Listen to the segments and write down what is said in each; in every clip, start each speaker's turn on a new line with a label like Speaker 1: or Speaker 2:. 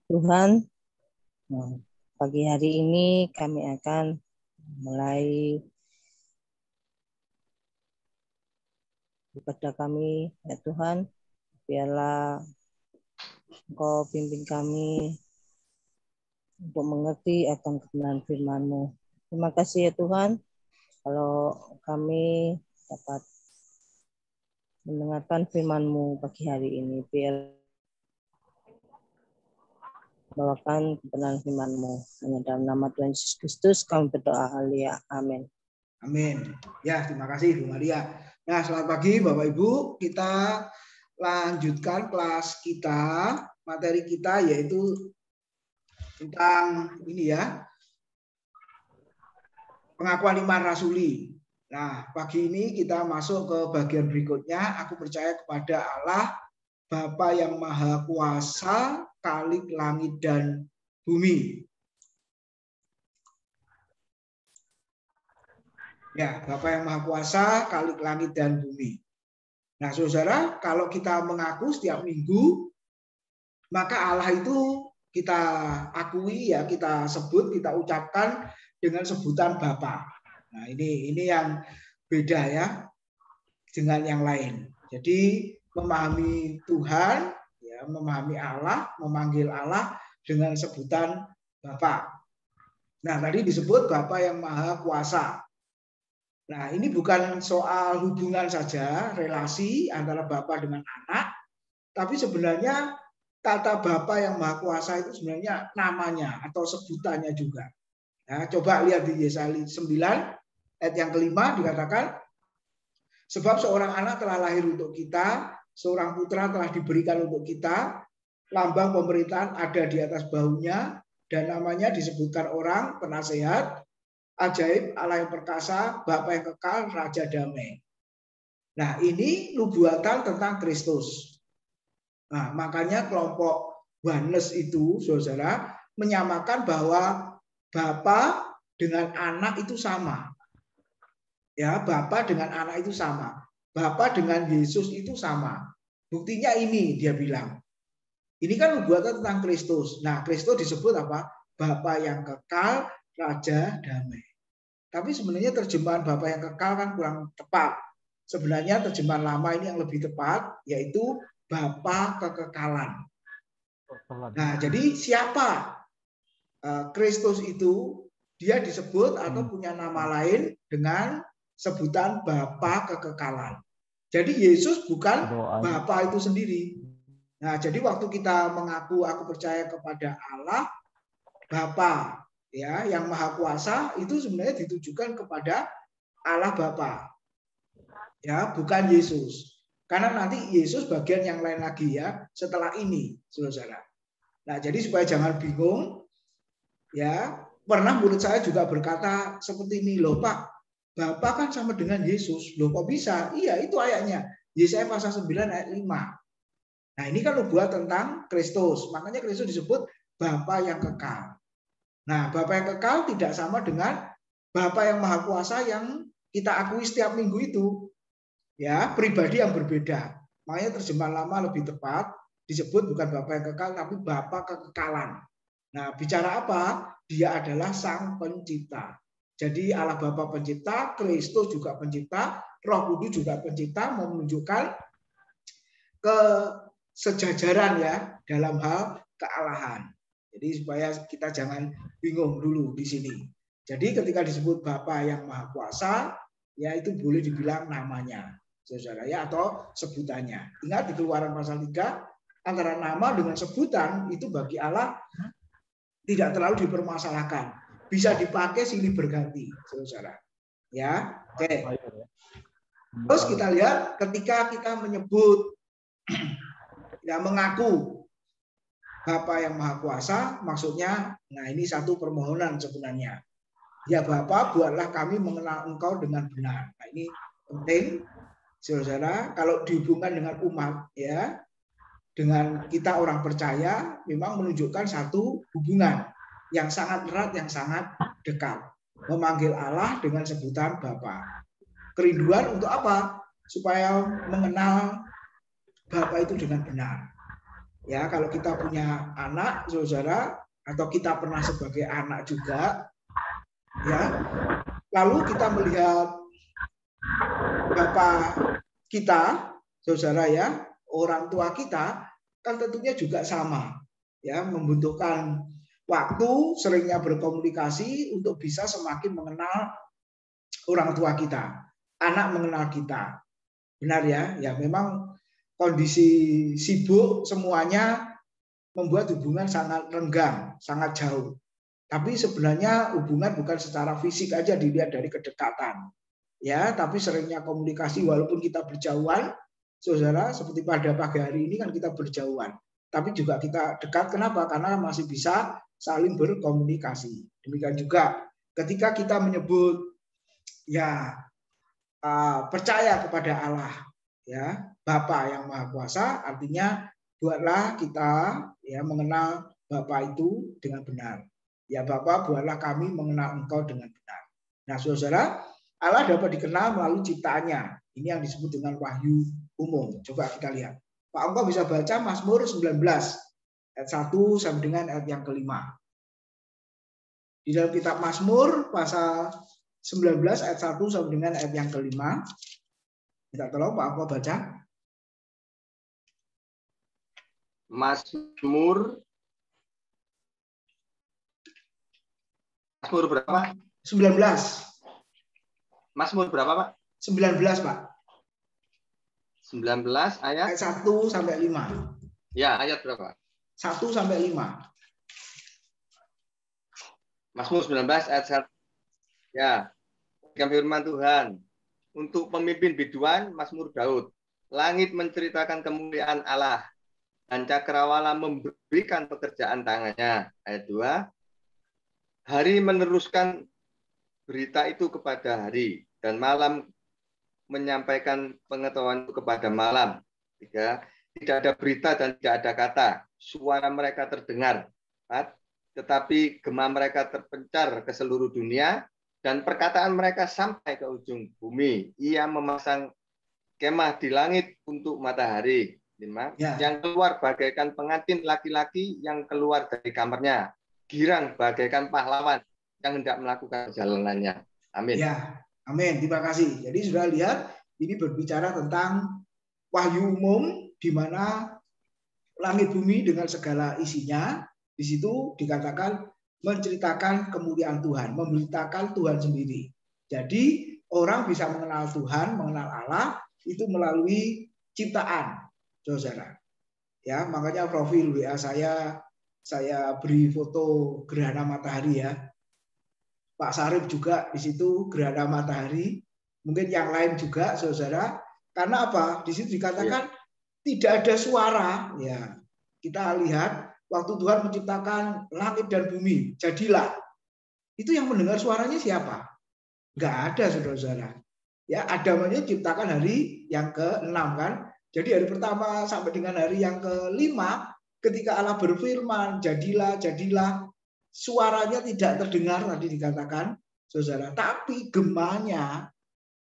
Speaker 1: Tuhan, nah, pagi hari ini kami akan mulai kepada kami, ya Tuhan, biarlah Engkau pimpin kami untuk mengerti akan kebenaran firman-Mu. Terima kasih ya Tuhan, kalau kami dapat mendengarkan firman-Mu pagi hari ini, biar bawakan kebenaran firman-Mu. Hanya dalam nama Tuhan Yesus Kristus kami berdoa, haleluya, amin.
Speaker 2: Amin. Ya, terima kasih Bu Maria. Nah, selamat pagi Bapak Ibu. Kita lanjutkan kelas kita, materi kita yaitu tentang ini ya, pengakuan iman rasuli. Nah, pagi ini kita masuk ke bagian berikutnya. Aku percaya kepada Allah, Bapa yang Maha Kuasa, Khalik langit dan bumi. Ya, Bapa yang Maha Kuasa, Khalik langit dan bumi. Nah, saudara, kalau kita mengaku setiap minggu, maka Allah itu kita akui ya, kita sebut, kita ucapkan dengan sebutan Bapa. Nah, ini yang beda ya dengan yang lain. Jadi memahami Tuhan, ya, memahami Allah, memanggil Allah dengan sebutan Bapa. Nah, tadi disebut Bapa yang Maha Kuasa. Nah, ini bukan soal hubungan saja, relasi antara Bapa dengan anak, tapi sebenarnya kata Bapa yang Maha Kuasa itu sebenarnya namanya atau sebutannya juga. Nah, coba lihat di Yesaya 9 ayat yang kelima dikatakan, sebab seorang anak telah lahir untuk kita, seorang putra telah diberikan untuk kita, lambang pemerintahan ada di atas bahunya, dan namanya disebutkan orang, penasehat, ajaib, Allah yang perkasa, Bapa yang kekal, Raja damai. Nah, ini nubuatan tentang Kristus. Nah, makanya kelompok Oneness itu, saudara, menyamakan bahwa Bapa dengan anak itu sama. Ya, Bapa dengan anak itu sama. Bapa dengan Yesus itu sama. Buktinya ini, dia bilang. Ini kan nubuatan tentang Kristus. Nah, Kristus disebut apa? Bapa yang kekal, Raja damai. Tapi sebenarnya terjemahan Bapa yang kekal kan kurang tepat. Sebenarnya terjemahan lama ini yang lebih tepat, yaitu Bapa kekekalan. Nah, jadi siapa Kristus itu? Dia disebut atau punya nama lain dengan sebutan Bapa kekekalan. Jadi Yesus bukan Bapa itu sendiri. Nah, jadi waktu kita mengaku aku percaya kepada Allah, Bapa ya yang Maha Kuasa, itu sebenarnya ditujukan kepada Allah Bapa. Ya, bukan Yesus. Karena nanti Yesus bagian yang lain lagi ya setelah ini, saudara. Nah, jadi supaya jangan bingung, ya pernah murid saya juga berkata seperti ini, loh Pak, Bapak kan sama dengan Yesus, loh kok bisa? Iya, itu ayatnya. Yesaya pasal 9 ayat 5. Nah, ini kan nubuat tentang Kristus. Makanya Kristus disebut Bapa yang kekal. Nah, Bapa yang kekal tidak sama dengan Bapa yang Maha Kuasa yang kita akui setiap minggu itu. Ya, pribadi yang berbeda. Makanya terjemahan lama lebih tepat disebut bukan Bapa yang kekal tapi Bapa kekekalan. Nah, bicara apa? Dia adalah Sang Pencipta. Jadi Allah Bapa Pencipta, Kristus juga Pencipta, Roh Kudus juga Pencipta, menunjukkan kesejajaran ya dalam hal kealahan. Jadi supaya kita jangan bingung dulu di sini. Jadi ketika disebut Bapa yang Maha Kuasa, ya itu boleh dibilang namanya, saudara ya, atau sebutannya. Ingat di Keluaran pasal 3, antara nama dengan sebutan itu bagi Allah tidak terlalu dipermasalahkan, bisa dipakai silih berganti, saudara. Ya, oke. Terus kita lihat ketika kita menyebut, ya mengaku Bapa yang Maha Kuasa, maksudnya, nah ini satu permohonan sebenarnya. Ya Bapa, buatlah kami mengenal Engkau dengan benar. Nah ini penting, saudara. Kalau dihubungkan dengan umat, ya, dengan kita orang percaya memang menunjukkan satu hubungan yang sangat erat, yang sangat dekat. Memanggil Allah dengan sebutan Bapa. Kerinduan untuk apa? Supaya mengenal Bapa itu dengan benar. Ya, kalau kita punya anak, saudara, atau kita pernah sebagai anak juga, ya, lalu kita melihat Bapak kita, saudara ya, orang tua kita, kan tentunya juga sama, ya, membutuhkan waktu, seringnya berkomunikasi untuk bisa semakin mengenal orang tua kita, anak mengenal kita. Benar ya, ya memang kondisi sibuk semuanya membuat hubungan sangat renggang, sangat jauh. Tapi sebenarnya hubungan bukan secara fisik aja dilihat dari kedekatan. Ya, tapi seringnya komunikasi walaupun kita berjauhan, saudara, seperti pada pagi hari ini kan kita berjauhan. Tapi juga kita dekat, kenapa? Karena masih bisa saling berkomunikasi. Demikian juga ketika kita menyebut ya percaya kepada Allah, ya Bapa yang Maha Kuasa, artinya buatlah kita ya mengenal Bapa itu dengan benar. Ya Bapa, buatlah kami mengenal Engkau dengan benar. Nah, saudara, Allah dapat dikenal melalui ciptaannya. Ini yang disebut dengan wahyu umum. Coba kita lihat. Pak Engkau bisa baca Mazmur 19 ayat 1 sampai dengan ayat yang kelima. Di dalam kitab Mazmur pasal 19 ayat 1 sampai dengan ayat yang kelima. Minta tolong Pak Engkau baca.
Speaker 3: Mazmur berapa?
Speaker 2: 19.
Speaker 3: Mazmur berapa, Pak?
Speaker 2: 19, Pak.
Speaker 3: 19 ayat
Speaker 2: 1 sampai 5.
Speaker 3: Ya, ayat berapa?
Speaker 2: 1 sampai 5.
Speaker 3: Mazmur 19 ayat 1. Ya. Firman Tuhan. Untuk pemimpin biduan, Mazmur Daud. Langit menceritakan kemuliaan Allah, dan cakrawala memberikan pekerjaan tangannya. Ayat 2. Hari meneruskan berita itu kepada hari, dan malam menyampaikan pengetahuan itu kepada malam. 3. Tidak ada berita dan tidak ada kata. Suara mereka terdengar. 4. Tetapi gema mereka terpencar ke seluruh dunia, dan perkataan mereka sampai ke ujung bumi. Ia memasang kemah di langit untuk matahari. 5. Ya. Yang keluar bagaikan pengantin laki-laki yang keluar dari kamarnya. Girang bagaikan pahlawan yang hendak melakukan perjalanannya. Amin.
Speaker 2: Ya, amin. Terima kasih. Jadi sudah lihat, ini berbicara tentang wahyu umum, di mana langit bumi dengan segala isinya. Di situ dikatakan menceritakan kemuliaan Tuhan, memberitakan Tuhan sendiri. Jadi orang bisa mengenal Tuhan, mengenal Allah itu melalui ciptaan, saudara. Ya, makanya profil WA saya beri foto gerhana matahari ya. Pak Sarip juga di situ gerhana matahari. Mungkin yang lain juga, saudara. Karena apa? Di situ dikatakan tidak ada suara. Ya, kita lihat waktu Tuhan menciptakan langit dan bumi, jadilah. Itu yang mendengar suaranya siapa? Enggak ada, saudara-saudara. Ya, Adam aja ciptakan hari yang ke-6 kan. Jadi hari pertama sampai dengan hari yang ke-5, ketika Allah berfirman, jadilah, jadilah, suaranya tidak terdengar tadi dikatakan, saudara. Tapi gemanya,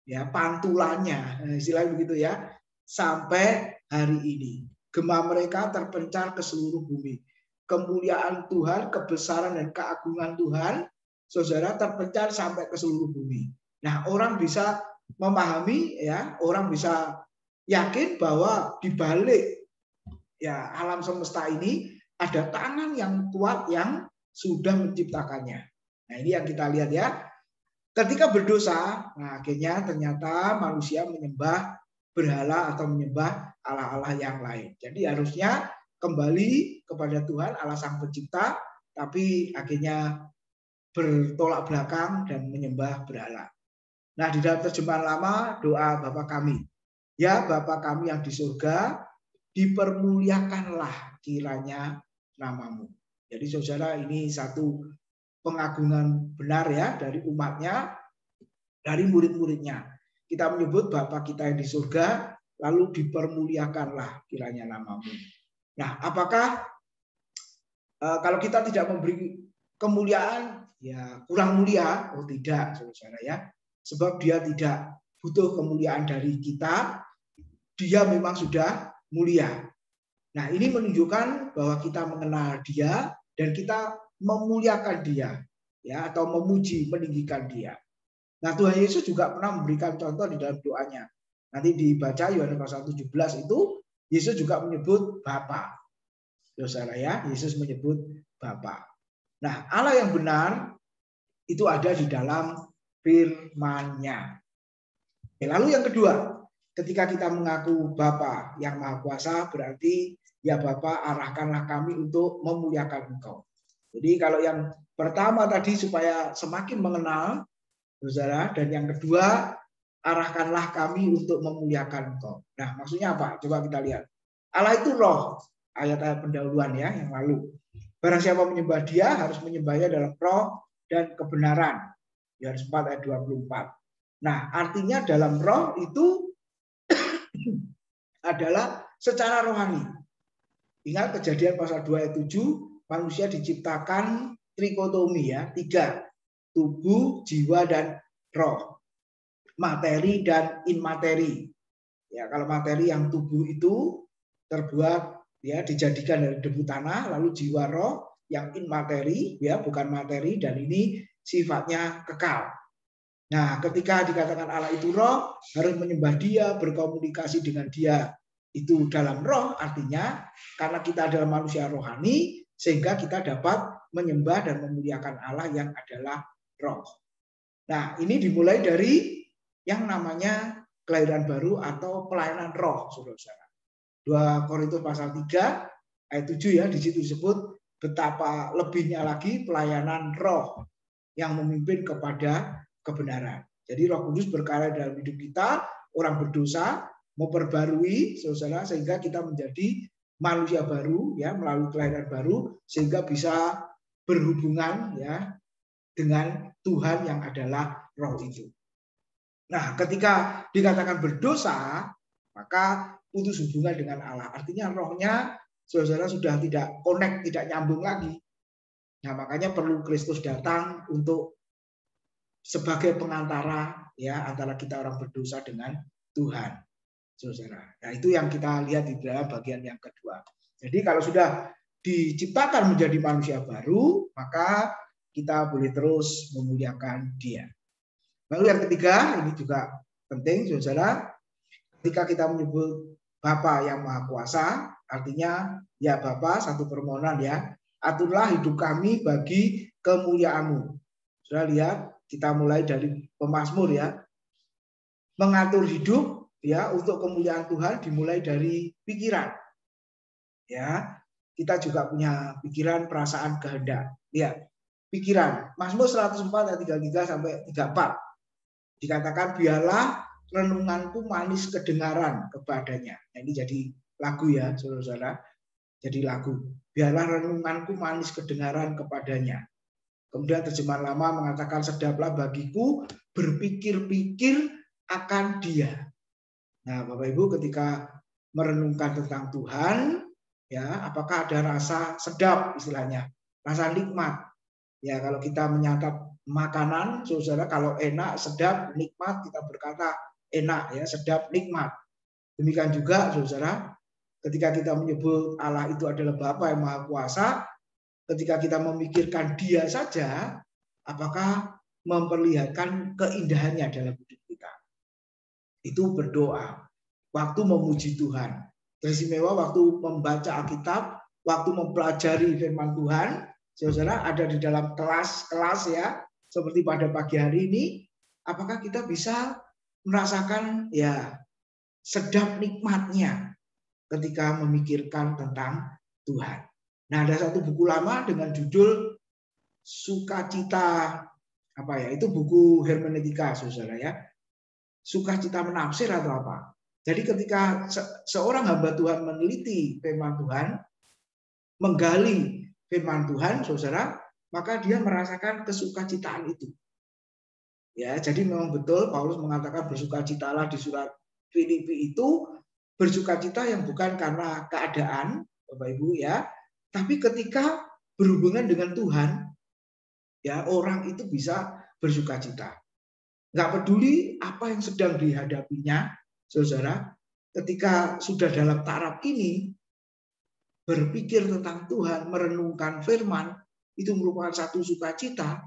Speaker 2: ya pantulannya, istilahnya begitu ya, sampai hari ini. Gema mereka terpencar ke seluruh bumi. Kemuliaan Tuhan, kebesaran dan keagungan Tuhan, saudara, terpencar sampai ke seluruh bumi. Nah, orang bisa memahami, ya, orang bisa yakin bahwa di balik ya alam semesta ini ada tangan yang kuat yang sudah menciptakannya. Nah, ini yang kita lihat ya. Ketika berdosa, nah akhirnya ternyata manusia menyembah berhala atau menyembah Allah-Allah yang lain. Jadi harusnya kembali kepada Tuhan Allah Sang Pencipta, tapi akhirnya bertolak belakang dan menyembah berhala. Nah, di dalam terjemahan lama doa Bapa kami. Ya Bapa kami yang di surga, dipermuliakanlah kiranya namamu. Jadi saudara, ini satu pengagungan benar ya dari umatnya, dari murid-muridnya. Kita menyebut Bapa kita yang di surga, lalu dipermuliakanlah kiranya namamu. Nah, apakah kalau kita tidak memberi kemuliaan, ya kurang mulia? Oh tidak, saudara ya. Sebab dia tidak butuh kemuliaan dari kita, dia memang sudah mulia. Nah, ini menunjukkan bahwa kita mengenal Dia dan kita memuliakan Dia, ya, atau memuji, meninggikan Dia. Nah, Tuhan Yesus juga pernah memberikan contoh di dalam doanya. Nanti dibaca Yohanes pasal 17 itu Yesus juga menyebut Bapa. Saudara ya, Yesus menyebut Bapa. Nah, Allah yang benar itu ada di dalam firman-Nya. Lalu yang kedua, ketika kita mengaku Bapa yang Maha Kuasa, berarti ya Bapa, arahkanlah kami untuk memuliakan Engkau. Jadi kalau yang pertama tadi supaya semakin mengenal saudara, dan yang kedua arahkanlah kami untuk memuliakan Engkau. Nah, maksudnya apa? Coba kita lihat. Allah itu roh, ayat-ayat pendahuluan ya yang lalu. Barang siapa menyembah Dia harus menyembahnya dalam roh dan kebenaran. Yohanes 4 ayat 24. Nah, artinya dalam roh itu adalah secara rohani. Ingat Kejadian pasal 2 ayat 7, manusia diciptakan trikotomi ya, 3. Tubuh, jiwa, dan roh. Materi dan inmateri. Ya, kalau materi yang tubuh itu terbuat ya dijadikan dari debu tanah, lalu jiwa roh yang inmateri ya bukan materi dan ini sifatnya kekal. Nah, ketika dikatakan Allah itu roh, harus menyembah Dia, berkomunikasi dengan Dia. Itu dalam roh artinya karena kita adalah manusia rohani sehingga kita dapat menyembah dan memuliakan Allah yang adalah roh. Nah, ini dimulai dari yang namanya kelahiran baru atau pelayanan roh, saudara-saudara. 2 Korintus pasal 3 ayat 7 ya, di situ disebut betapa lebihnya lagi pelayanan roh yang memimpin kepada kebenaran. Jadi Roh Kudus berkarya dalam hidup kita, orang berdosa memperbarui saudara sehingga kita menjadi manusia baru ya melalui kelahiran baru sehingga bisa berhubungan ya dengan Tuhan yang adalah roh itu. Nah, ketika dikatakan berdosa, maka putus hubungan dengan Allah. Artinya rohnya saudara sudah tidak connect, tidak nyambung lagi. Nah, makanya perlu Kristus datang untuk sebagai pengantara ya antara kita orang berdosa dengan Tuhan. Saudara. Nah, itu yang kita lihat di dalam bagian yang kedua. Jadi kalau sudah diciptakan menjadi manusia baru, maka kita boleh terus memuliakan Dia. Lalu yang ketiga, ini juga penting, saudara. Ketika kita menyebut Bapa yang Maha Kuasa, artinya ya Bapa, satu permohonan ya, aturlah hidup kami bagi kemuliaan-Mu. Saudara lihat, kita mulai dari pemazmur ya, mengatur hidup ya untuk kemuliaan Tuhan dimulai dari pikiran. Ya, kita juga punya pikiran, perasaan, kehendak. Lihat, pikiran. Mazmur 104 ayat 33 sampai 34. Dikatakan biarlah renunganku manis kedengaran kepadanya. Nah, ini jadi lagu ya, saudara-saudara. Jadi lagu. Biarlah renunganku manis kedengaran kepadanya. Kemudian terjemahan lama mengatakan sedaplah bagiku berpikir-pikir akan Dia. Nah, Bapak Ibu ketika merenungkan tentang Tuhan, ya, apakah ada rasa sedap istilahnya, rasa nikmat. Ya, kalau kita menyantap makanan, saudara, kalau enak, sedap, nikmat, kita berkata enak, ya, sedap, nikmat. Demikian juga, saudara, ketika kita menyebut Allah itu adalah Bapa yang Maha Kuasa, ketika kita memikirkan Dia saja, apakah memperlihatkan keindahannya dalam hidup kita? Itu berdoa, waktu memuji Tuhan. Teristimewa waktu membaca Alkitab, waktu mempelajari firman Tuhan, saudara, ada di dalam kelas-kelas ya, seperti pada pagi hari ini, apakah kita bisa merasakan ya sedap nikmatnya ketika memikirkan tentang Tuhan. Nah, ada satu buku lama dengan judul Sukacita apa ya? Itu buku hermeneutika, saudara ya. Sukacita menafsir atau apa? Jadi ketika seorang hamba Tuhan meneliti firman Tuhan, menggali firman Tuhan, saudara, maka dia merasakan kesukacitaan itu. Ya, jadi memang betul Paulus mengatakan bersukacitalah di surat Filipi itu bersukacita yang bukan karena keadaan, Bapak Ibu ya, tapi ketika berhubungan dengan Tuhan, ya orang itu bisa bersukacita. Nggak peduli apa yang sedang dihadapinya, saudara, ketika sudah dalam taraf ini, berpikir tentang Tuhan, merenungkan firman, itu merupakan satu sukacita,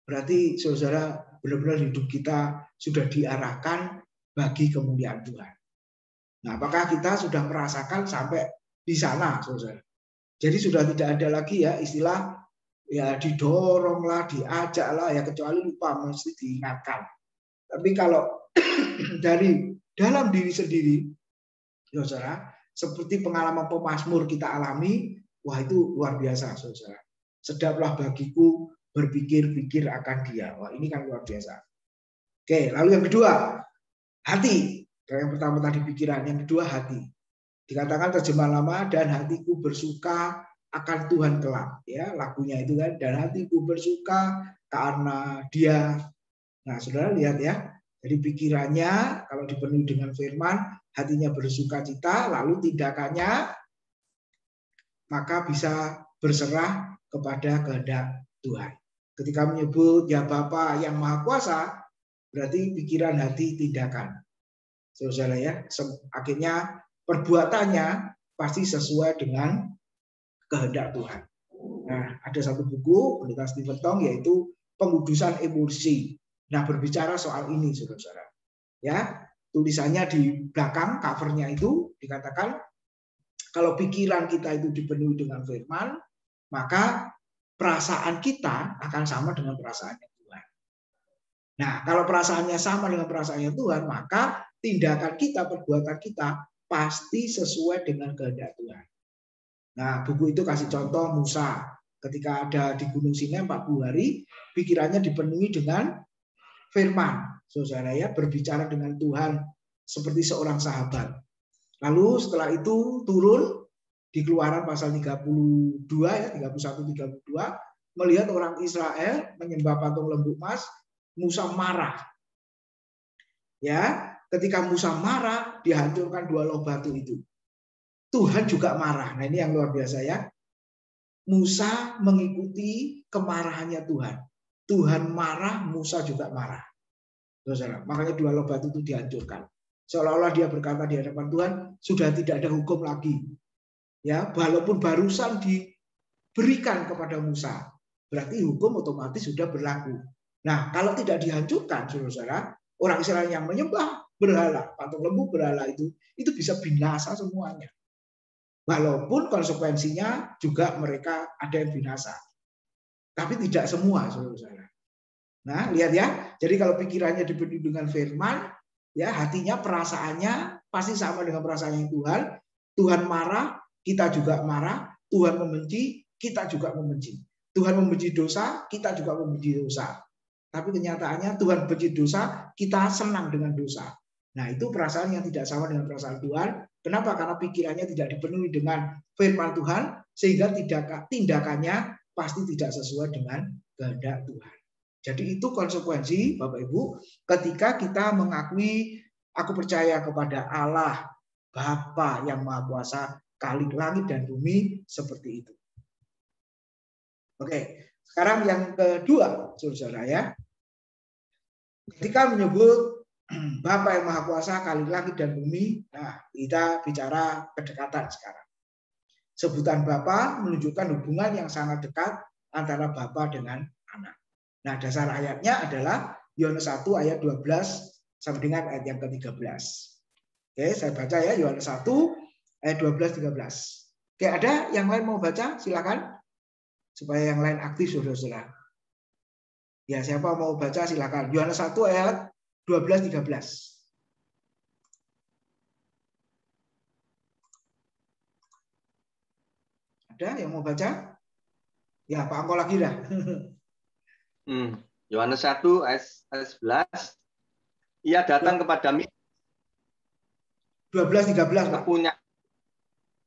Speaker 2: berarti saudara benar-benar hidup kita sudah diarahkan bagi kemuliaan Tuhan. Nah, apakah kita sudah merasakan sampai di sana, saudara? Jadi sudah tidak ada lagi ya istilah ya didoronglah, diajaklah ya, kecuali lupa mesti diingatkan. Tapi kalau dari dalam diri sendiri, saudara, seperti pengalaman pemazmur kita alami, wah itu luar biasa, saudara. Sedaplah bagiku berpikir-pikir akan Dia. Wah ini kan luar biasa. Oke, lalu yang kedua, hati. Yang pertama tadi pikiran, yang kedua hati. Dikatakan terjemahan lama, dan hatiku bersuka akan Tuhan kelak. Ya, lagunya itu kan, dan hatiku bersuka karena Dia. Nah, saudara lihat ya. Jadi pikirannya kalau dipenuhi dengan firman, hatinya bersuka cita, lalu tindakannya maka bisa berserah kepada kehendak Tuhan. Ketika menyebut ya Bapa yang Maha Kuasa, berarti pikiran, hati, tindakan. Saudara ya, akhirnya perbuatannya pasti sesuai dengan kehendak Tuhan. Nah, ada satu buku Pendeta Stephen Tong yaitu Pengudusan Emosi. Nah, berbicara soal ini, saudara. Ya, tulisannya di belakang covernya itu dikatakan kalau pikiran kita itu dipenuhi dengan firman, maka perasaan kita akan sama dengan perasaannya Tuhan. Nah, kalau perasaannya sama dengan perasaannya Tuhan, maka tindakan kita, perbuatan kita pasti sesuai dengan kehendak Tuhan. Nah, buku itu kasih contoh Musa. Ketika ada di Gunung Sinai 40 hari, pikirannya dipenuhi dengan firman. Saudara ya, berbicara dengan Tuhan seperti seorang sahabat. Lalu setelah itu turun di Keluaran pasal 32 ya, 31 32, melihat orang Israel menyembah patung lembu emas, Musa marah. Ya, ketika Musa marah, dihancurkan 2 loh batu itu. Tuhan juga marah. Nah, ini yang luar biasa ya. Musa mengikuti kemarahannya Tuhan. Tuhan marah, Musa juga marah. Saudara, makanya 2 loh batu itu dihancurkan. Seolah-olah dia berkata di hadapan Tuhan, sudah tidak ada hukum lagi. Ya, walaupun barusan diberikan kepada Musa, berarti hukum otomatis sudah berlaku. Nah, kalau tidak dihancurkan, saudara, orang Israel yang menyembah berhala, patung lembu berhala itu bisa binasa semuanya. Walaupun konsekuensinya juga mereka ada yang binasa. Tapi tidak semua, saudara. Nah, lihat ya. Jadi kalau pikirannya dipenuhi dengan firman, ya hatinya, perasaannya pasti sama dengan perasaannya Tuhan. Tuhan marah, kita juga marah. Tuhan membenci, kita juga membenci. Tuhan membenci dosa, kita juga membenci dosa. Tapi kenyataannya Tuhan benci dosa, kita senang dengan dosa. Nah, itu perasaan yang tidak sama dengan perasaan Tuhan. Kenapa? Karena pikirannya tidak dipenuhi dengan firman Tuhan, sehingga tindakannya pasti tidak sesuai dengan kehendak Tuhan. Jadi itu konsekuensi, Bapak Ibu, ketika kita mengakui, aku percaya kepada Allah, Bapa yang Maha Kuasa, Khalik langit dan bumi, seperti itu. Oke, sekarang yang kedua, saudara ya. Ketika menyebut Bapa yang Maha Kuasa, Khalik langit dan bumi, nah kita bicara kedekatan sekarang. Sebutan Bapa menunjukkan hubungan yang sangat dekat antara Bapa dengan anak. Nah, dasar ayatnya adalah Yohanes 1 ayat 12 sampai dengan ayat yang ke-13. Oke, saya baca ya, Yohanes 1 ayat 12-13. Oke, ada yang lain mau baca? Silakan. Supaya yang lain aktif, saudara-saudara. Ya, siapa mau baca silakan. Yohanes 1 ayat 12-13. Ada yang mau baca? Ya, Pak Angko lagi dah.
Speaker 3: Yohanes 1 ayat 11. Ia datang kepada
Speaker 2: 12-13 Pak.
Speaker 3: Punya.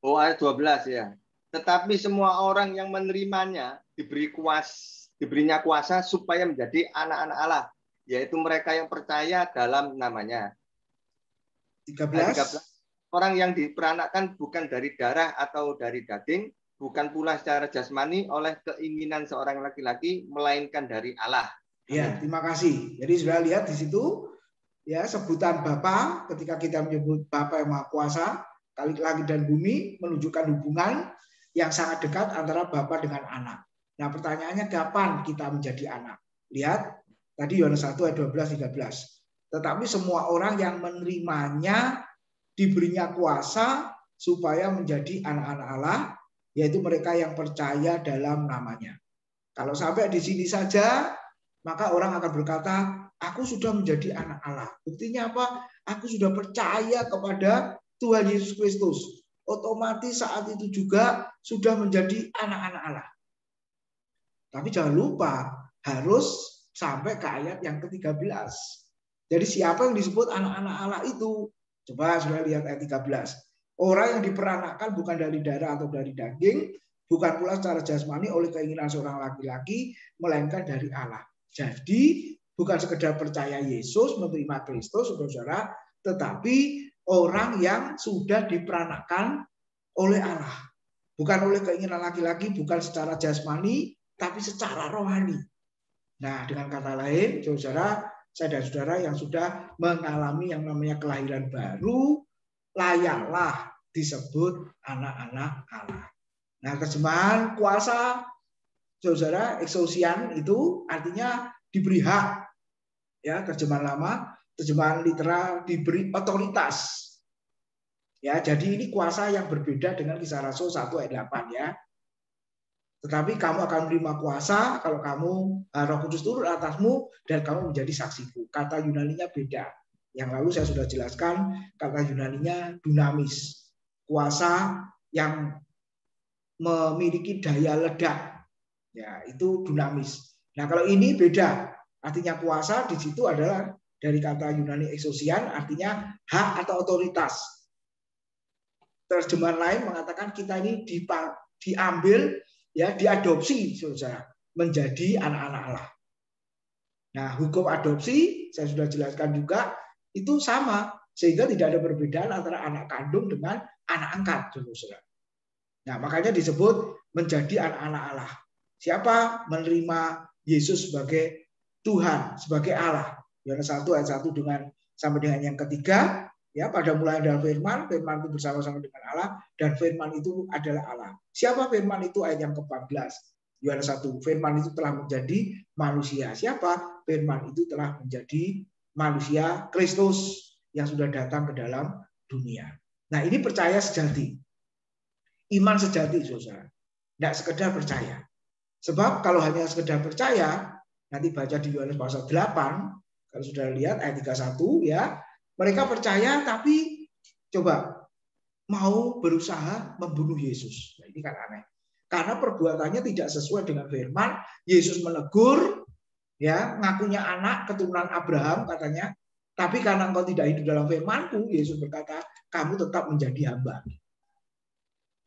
Speaker 3: Oh, ayat 12 ya. Tetapi semua orang yang menerimanya diberinya kuasa supaya menjadi anak-anak Allah, yaitu mereka yang percaya dalam namanya. 13. Orang yang diperanakkan bukan dari darah atau dari daging, bukan pula secara jasmani oleh keinginan seorang laki-laki, melainkan dari Allah.
Speaker 2: Ya, terima kasih. Jadi sudah lihat di situ ya sebutan Bapa, ketika kita menyebut Bapa yang Maha Kuasa, langit dan bumi menunjukkan hubungan yang sangat dekat antara Bapa dengan anak. Nah, pertanyaannya kapan kita menjadi anak? Lihat tadi Yohanes 1 ayat 12-13. Tetapi semua orang yang menerimanya diberinya kuasa supaya menjadi anak-anak Allah, yaitu mereka yang percaya dalam namanya. Kalau sampai di sini saja, maka orang akan berkata, aku sudah menjadi anak Allah. Buktinya apa? Aku sudah percaya kepada Tuhan Yesus Kristus. Otomatis saat itu juga sudah menjadi anak-anak Allah. Tapi jangan lupa, harus sampai ke ayat yang ke-13. Jadi siapa yang disebut anak-anak Allah itu? Coba sudah lihat ayat 13. Orang yang diperanakkan bukan dari darah atau dari daging, bukan pula secara jasmani oleh keinginan seorang laki-laki, melainkan dari Allah. Jadi bukan sekedar percaya Yesus, menerima Kristus, saudara, tetapi orang yang sudah diperanakkan oleh Allah. Bukan oleh keinginan laki-laki, bukan secara jasmani, tapi secara rohani. Nah, dengan kata lain, saudara, saya dan saudara yang sudah mengalami yang namanya kelahiran baru, layaklah disebut anak-anak Allah. Nah, terjemahan kuasa, saudara, exousian itu artinya diberi hak. Ya, terjemahan lama, terjemahan literal diberi otoritas. Ya, jadi ini kuasa yang berbeda dengan Kisah Rasul 1 ayat 8 ya. Tetapi kamu akan menerima kuasa kalau kamu Roh Kudus turun atasmu dan kamu menjadi saksiku. Kata Yunaninya beda. Yang lalu saya sudah jelaskan, kata Yunaninya dunamis. Kuasa yang memiliki daya ledak. Ya, itu dunamis. Nah, kalau ini beda. Artinya kuasa di situ adalah dari kata Yunani exousian, artinya hak atau otoritas. Terjemahan lain mengatakan kita ini diambil, ya, diadopsi, saudara, menjadi anak-anak Allah. Nah, hukum adopsi saya sudah jelaskan juga itu sama, sehingga tidak ada perbedaan antara anak kandung dengan anak angkat, saudara. Nah, makanya disebut menjadi anak-anak Allah. Siapa menerima Yesus sebagai Tuhan, sebagai Allah? Yohanes 1 ayat 1 sampai dengan yang ketiga. Ya, pada mulanya adalah firman, firman itu bersama-sama dengan Allah, dan firman itu adalah Allah. Siapa firman itu? Ayat yang ke-14. Yohanes 1, firman itu telah menjadi manusia. Siapa? Firman itu telah menjadi manusia, Kristus yang sudah datang ke dalam dunia. Nah, ini percaya sejati. Iman sejati, saudara. Tidak sekedar percaya. Sebab kalau hanya sekedar percaya, nanti baca di Yohanes pasal 8, kalau sudah lihat ayat 31 ya, mereka percaya tapi coba mau berusaha membunuh Yesus. Nah, ini kan aneh. Karena perbuatannya tidak sesuai dengan firman. Yesus menegur, ya, ngakunya anak keturunan Abraham katanya. Tapi karena engkau tidak hidup dalam firman-Ku, Yesus berkata, kamu tetap menjadi hamba.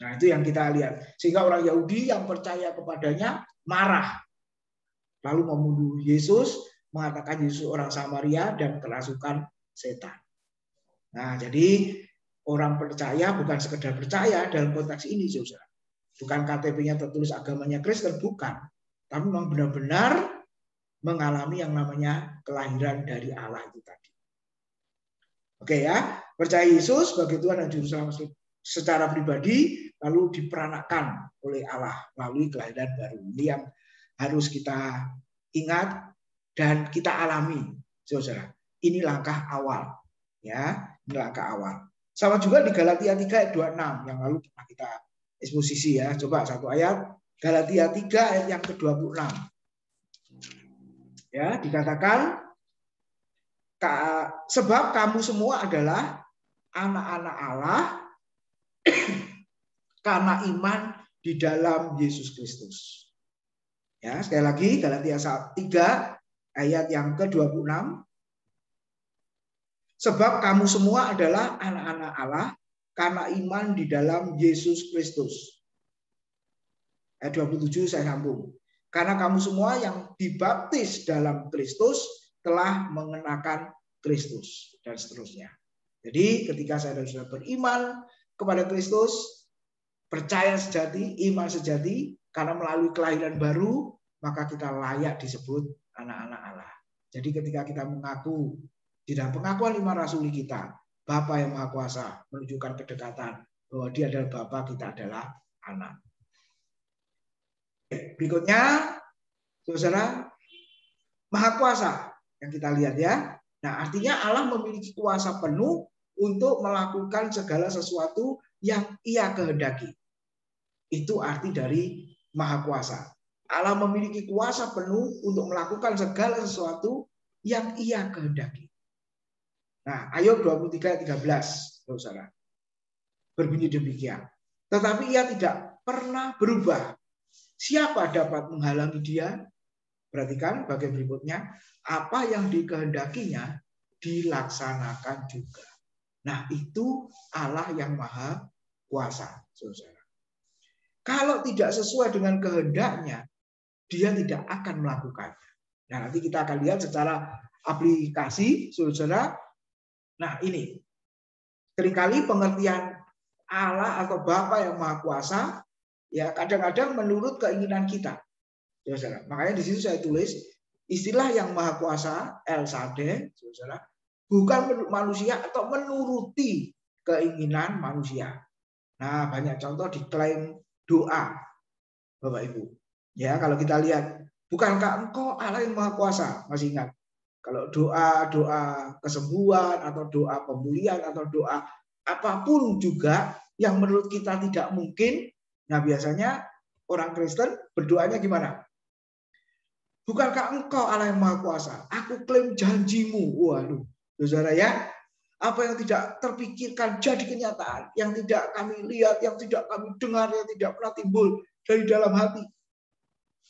Speaker 2: Nah, itu yang kita lihat. Sehingga orang Yahudi yang percaya kepadanya marah. Lalu membunuh Yesus, mengatakan Yesus orang Samaria dan kerasukan setan. Nah, jadi orang percaya bukan sekedar percaya dalam konteks ini, saudara. Bukan KTP-nya tertulis agamanya Kristen, bukan. Tapi memang benar-benar mengalami yang namanya kelahiran dari Allah itu tadi. Oke ya, percaya Yesus sebagai Tuhan dan Juru Selamat secara pribadi, lalu diperanakkan oleh Allah melalui kelahiran baru. Ini yang harus kita ingat dan kita alami, saudara. Ini langkah awal. Ya, ini langkah awal. Sama juga di Galatia 3 ayat 26 yang lalu pernah kita eksposisi ya. Coba satu ayat, Galatia 3 ayat yang ke-26. Ya, dikatakan sebab kamu semua adalah anak-anak Allah karena iman di dalam Yesus Kristus. Ya, sekali lagi Galatia 3 ayat yang ke-26. Sebab kamu semua adalah anak-anak Allah karena iman di dalam Yesus Kristus. Ayat 27 saya sambung. Karena kamu semua yang dibaptis dalam Kristus telah mengenakan Kristus dan seterusnya. Jadi ketika saya dan saudara beriman kepada Kristus, percaya sejati, iman sejati, karena melalui kelahiran baru, maka kita layak disebut anak-anak Allah. Jadi ketika kita mengaku di dalam pengakuan iman rasuli kita, Bapa yang Maha Kuasa, menunjukkan kedekatan bahwa Dia adalah Bapa, kita adalah anak. Berikutnya, saudara, Maha Kuasa yang kita lihat ya. Nah, artinya Allah memiliki kuasa penuh untuk melakukan segala sesuatu yang Ia kehendaki. Itu arti dari Maha Kuasa. Allah memiliki kuasa penuh untuk melakukan segala sesuatu yang Ia kehendaki. Nah, Ayub 23:13, saudara, berbunyi demikian. Tetapi Ia tidak pernah berubah. Siapa dapat menghalangi Dia? Perhatikan bagian berikutnya. Apa yang dikehendakinya dilaksanakan juga. Nah, itu Allah yang Maha Kuasa, saudara. Kalau tidak sesuai dengan kehendaknya, Dia tidak akan melakukannya. Nah, nanti kita akan lihat secara aplikasi, saudara. Nah, ini seringkali pengertian Allah atau Bapa yang Maha Kuasa ya kadang-kadang menurut keinginan kita. Saudara. Makanya di situ saya tulis istilah yang Maha Kuasa El Shaddai, saudara, bukan menurut manusia atau menuruti keinginan manusia. Nah, banyak contoh diklaim doa, Bapak Ibu. Ya, kalau kita lihat, bukankah Engkau Allah yang Maha Kuasa? Masih ingat? Kalau doa kesembuhan atau doa pemulihan atau doa apapun juga yang menurut kita tidak mungkin, nah biasanya orang Kristen berdoanya gimana? Bukankah Engkau Allah yang Maha Kuasa? Aku klaim janjimu. Waduh, saudara ya, apa yang tidak terpikirkan jadi kenyataan, yang tidak kami lihat, yang tidak kami dengar, yang tidak pernah timbul dari dalam hati.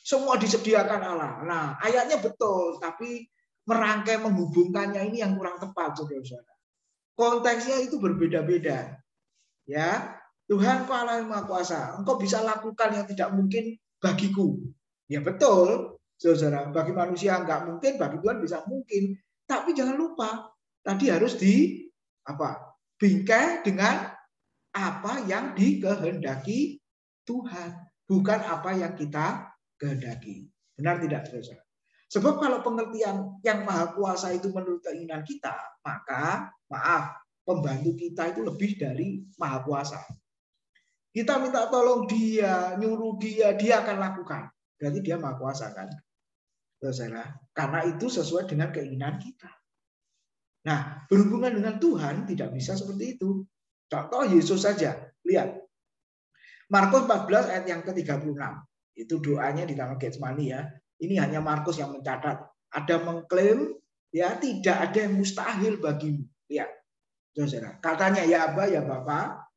Speaker 2: Semua disediakan Allah. Nah, ayatnya betul, tapi merangkai menghubungkannya ini yang kurang tepat, saudara-saudara. Konteksnya itu berbeda-beda. Ya, Tuhan Kau Allah yang Maha Kuasa. Engkau bisa lakukan yang tidak mungkin bagiku. Ya betul, saudara. Bagi manusia enggak mungkin, bagi Tuhan bisa mungkin. Tapi jangan lupa, tadi harus bingkai dengan apa yang dikehendaki Tuhan, bukan apa yang kita kehendaki. Benar tidak, saudara? Sebab kalau pengertian yang Maha Kuasa itu menurut keinginan kita, maka pembantu kita itu lebih dari Maha Kuasa. Kita minta tolong Dia, nyuruh Dia akan lakukan. Berarti Dia Maha Kuasa kan? Saudara, karena itu sesuai dengan keinginan kita. Nah, berhubungan dengan Tuhan tidak bisa seperti itu. Contoh Yesus saja, lihat. Markus 14 ayat yang ke-36. Itu doanya di Taman Getsemani ya. Ini hanya Markus yang mencatat. Ada mengklaim ya tidak ada yang mustahil bagimu. Lihat. Saudara, katanya ya Aba, ya Bapa,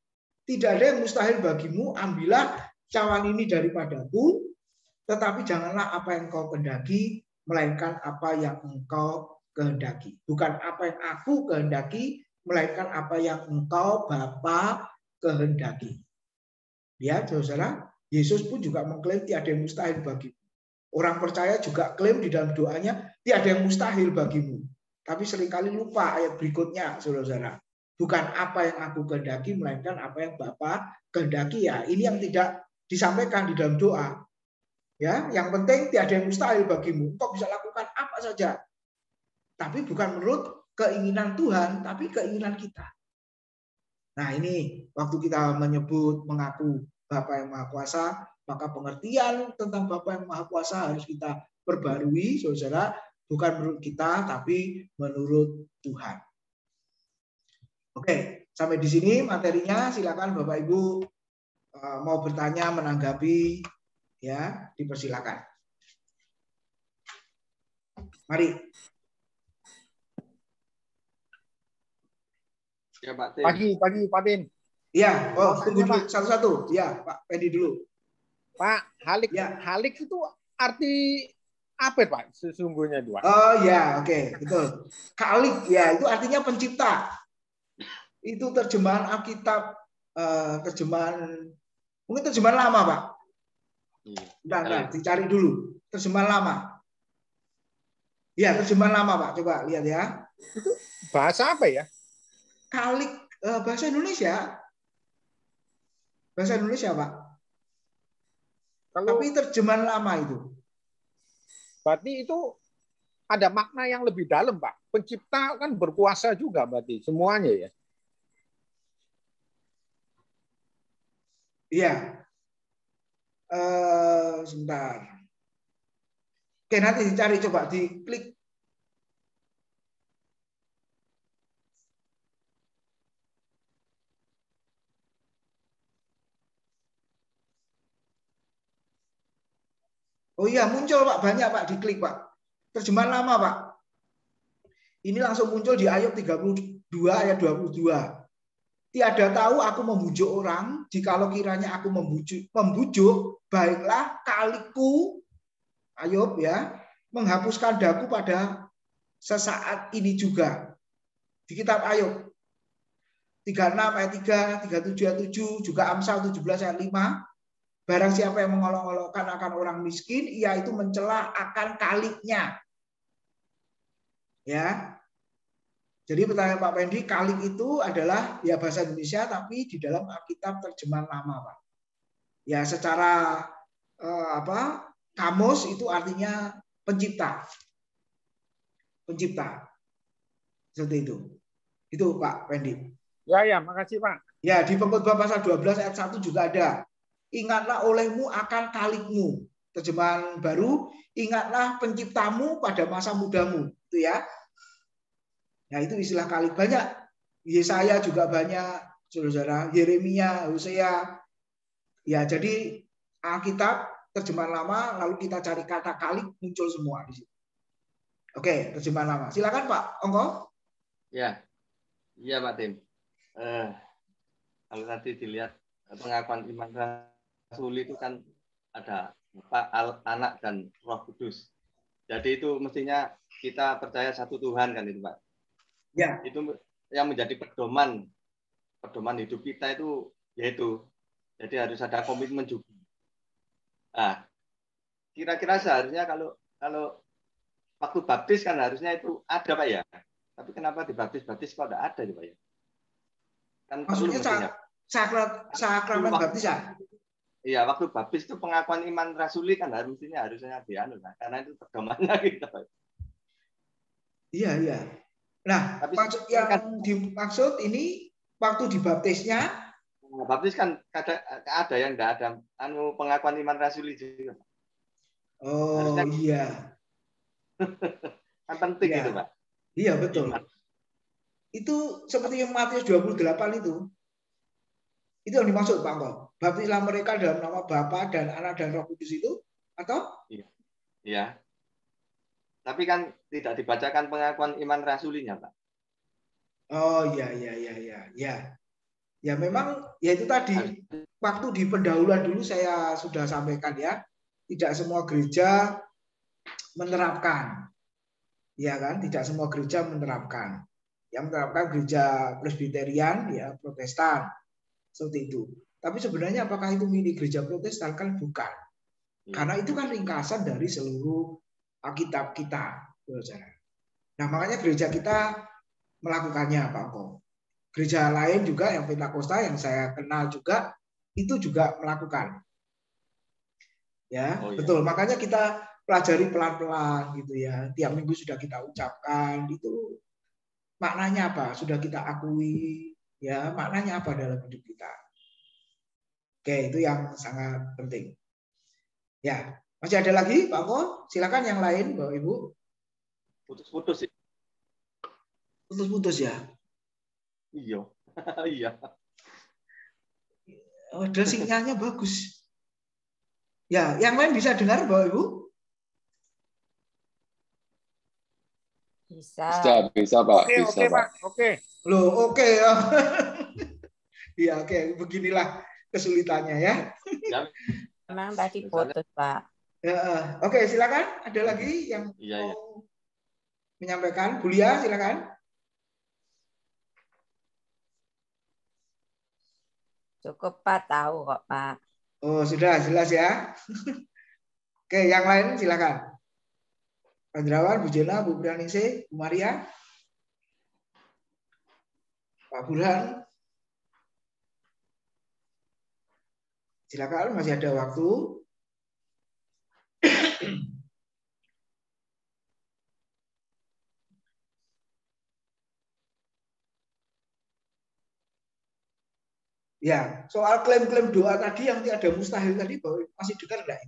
Speaker 2: tidak ada yang mustahil bagimu, ambillah cawan ini daripadaku, tetapi janganlah apa yang kau kehendaki, melainkan apa yang engkau kehendaki. Bukan apa yang aku kehendaki, melainkan apa yang engkau Bapa kehendaki. Lihat, saudara, Yesus pun juga mengklaim tiada yang mustahil bagimu. Orang percaya juga klaim di dalam doanya, tiada yang mustahil bagimu. Tapi seringkali lupa ayat berikutnya, saudara-saudara. Bukan apa yang aku kehendaki, melainkan apa yang Bapa kehendaki. Ya, ini yang tidak disampaikan di dalam doa. Ya, yang penting tiada yang mustahil bagimu. Engkau bisa lakukan apa saja. Tapi bukan menurut keinginan Tuhan, tapi keinginan kita. Nah, ini waktu kita menyebut mengaku Bapa yang Maha Kuasa, maka pengertian tentang Bapa yang Maha Kuasa harus kita perbarui, saudara, bukan menurut kita, tapi menurut Tuhan. Oke, sampai di sini materinya. Silakan Bapak Ibu mau bertanya, menanggapi, ya, dipersilakan. Mari.
Speaker 3: Ya, Pak Tin.
Speaker 4: Pagi, Pak Tin.
Speaker 2: Iya, tunggu dulu satu-satu. Ya, Pak Pendi dulu.
Speaker 4: Pak, halik.
Speaker 2: Ya.
Speaker 4: Halik itu arti apa, Pak? Sesungguhnya dua.
Speaker 2: Oh ya, oke, betul. Khalik, ya, itu artinya pencipta. Itu terjemahan Alkitab, mungkin terjemahan lama, Pak. Bentar, dicari dulu. Terjemahan lama. Ya, terjemahan lama, Pak. Coba lihat ya.
Speaker 4: Itu bahasa apa ya?
Speaker 2: Khalik, bahasa Indonesia. Bahasa Indonesia, Pak. Tapi terjemahan lama itu.
Speaker 4: Berarti itu ada makna yang lebih dalam, Pak. Pencipta kan berkuasa juga berarti semuanya ya.
Speaker 2: Iya. Sebentar. Oke, nanti dicari, coba diklik. Oh iya, muncul Pak, banyak Pak, diklik Pak. Terjemahan lama Pak. Ini langsung muncul di Ayub 32 ayat 22. Tiada tahu aku membujuk orang, jikalau kiranya aku membujuk, baiklah kaliku, Ayub ya, menghapuskan daku pada sesaat ini juga. Di kitab Ayub 36 ayat 3, 37 ayat 7, juga Amsal 17 ayat 5. Barang siapa yang mengolok-olokkan akan orang miskin, ia itu mencela akan kaliknya. Ya. Jadi pertanyaan Pak Pendi, kalik itu adalah ya bahasa Indonesia tapi di dalam Alkitab terjemahan lama, Pak. Ya secara kamus itu artinya pencipta. Pencipta. Seperti itu. Itu Pak Pendi.
Speaker 4: Ya, makasih Pak.
Speaker 2: Ya, di Pengkhotbah pasal 12 ayat 1 juga ada. Ingatlah olehmu akan kalikmu. Terjemahan baru, ingatlah penciptamu pada masa mudamu. Itu ya. Nah, itu istilah kalik. Banyak. Yesaya juga banyak. Saudara-saudara. Yeremia, Hosea. Ya, jadi Alkitab terjemahan lama, lalu kita cari kata kalik, muncul semua di situ. Oke, terjemahan lama. Silakan Pak Ongko.
Speaker 3: Ya, iya Pak Tim. Kalau tadi dilihat pengakuan iman rasuli itu kan ada Anak dan Roh Kudus. Jadi itu mestinya kita percaya satu Tuhan kan itu Pak.
Speaker 2: Ya.
Speaker 3: Itu yang menjadi pedoman hidup kita itu yaitu. Jadi harus ada komitmen juga. Nah, kira-kira seharusnya kalau waktu baptis kan harusnya itu ada Pak ya. Tapi kenapa dibaptis-baptis kok tidak ada Pak ya? Kan
Speaker 2: maksudnya sakramen baptisan.
Speaker 3: Iya, waktu baptis itu pengakuan iman rasuli kan harusnya dianu kan, karena itu pedomannya gitu.
Speaker 2: Iya. Nah,
Speaker 3: tapi
Speaker 2: maksud yang dimaksud ini waktu dibaptisnya.
Speaker 3: Baptis kan ada yang tidak ada pengakuan iman rasuli juga.
Speaker 2: Oh harusnya, iya.
Speaker 3: Kan penting
Speaker 2: iya.
Speaker 3: itu Pak.
Speaker 2: Iya betul. Iman. Itu seperti yang Matius 28 itu. Itu yang dimaksud Pak Angko. Baptislah mereka dalam nama Bapa dan Anak dan Roh Kudus itu, atau?
Speaker 3: Iya. Tapi kan tidak dibacakan pengakuan iman rasulinya Pak.
Speaker 2: Oh iya. Ya memang ya itu tadi. Waktu di pendahuluan dulu saya sudah sampaikan ya. Tidak semua gereja menerapkan. Ya kan? Tidak semua gereja menerapkan. Yang menerapkan gereja Presbyterian, ya Protestan. Seperti itu. Tapi sebenarnya apakah itu milik gereja Protestan? Kan bukan. Karena itu kan ringkasan dari seluruh Alkitab kita. Nah makanya gereja kita melakukannya Pak Angko. Gereja lain juga yang Pentakosta yang saya kenal juga, itu juga melakukan. Ya, betul. Makanya kita pelajari pelan-pelan gitu ya. Tiap minggu sudah kita ucapkan, itu maknanya apa? Sudah kita akui, ya maknanya apa dalam hidup kita. Oke, itu yang sangat penting. Ya, masih ada lagi Pak Ko? Silakan yang lain Bapak Ibu.
Speaker 3: Putus-putus sih.
Speaker 2: Putus-putus ya?
Speaker 3: Iya. Iya.
Speaker 2: Ada sinyalnya bagus. Ya, yang lain bisa dengar Bapak Ibu?
Speaker 5: Bisa Pak.
Speaker 4: Oke Pak. Oke.
Speaker 2: Loh, oke. Iya, oke. Beginilah kesulitannya ya.
Speaker 6: Memang tadi putus Pak.
Speaker 2: Ya, oke, silakan. Ada lagi yang mau menyampaikan? Bu Lia, silakan.
Speaker 6: Cukup Pak, tahu kok Pak.
Speaker 2: Oh, sudah jelas ya. Oke, yang lain silakan. Pak Andrawan, Bu Jena, Bu Braningsih, Bu Maria, Pak Burhan. Silakan, masih ada waktu. Ya, soal klaim-klaim doa tadi yang tiada mustahil tadi, masih dengar enggak?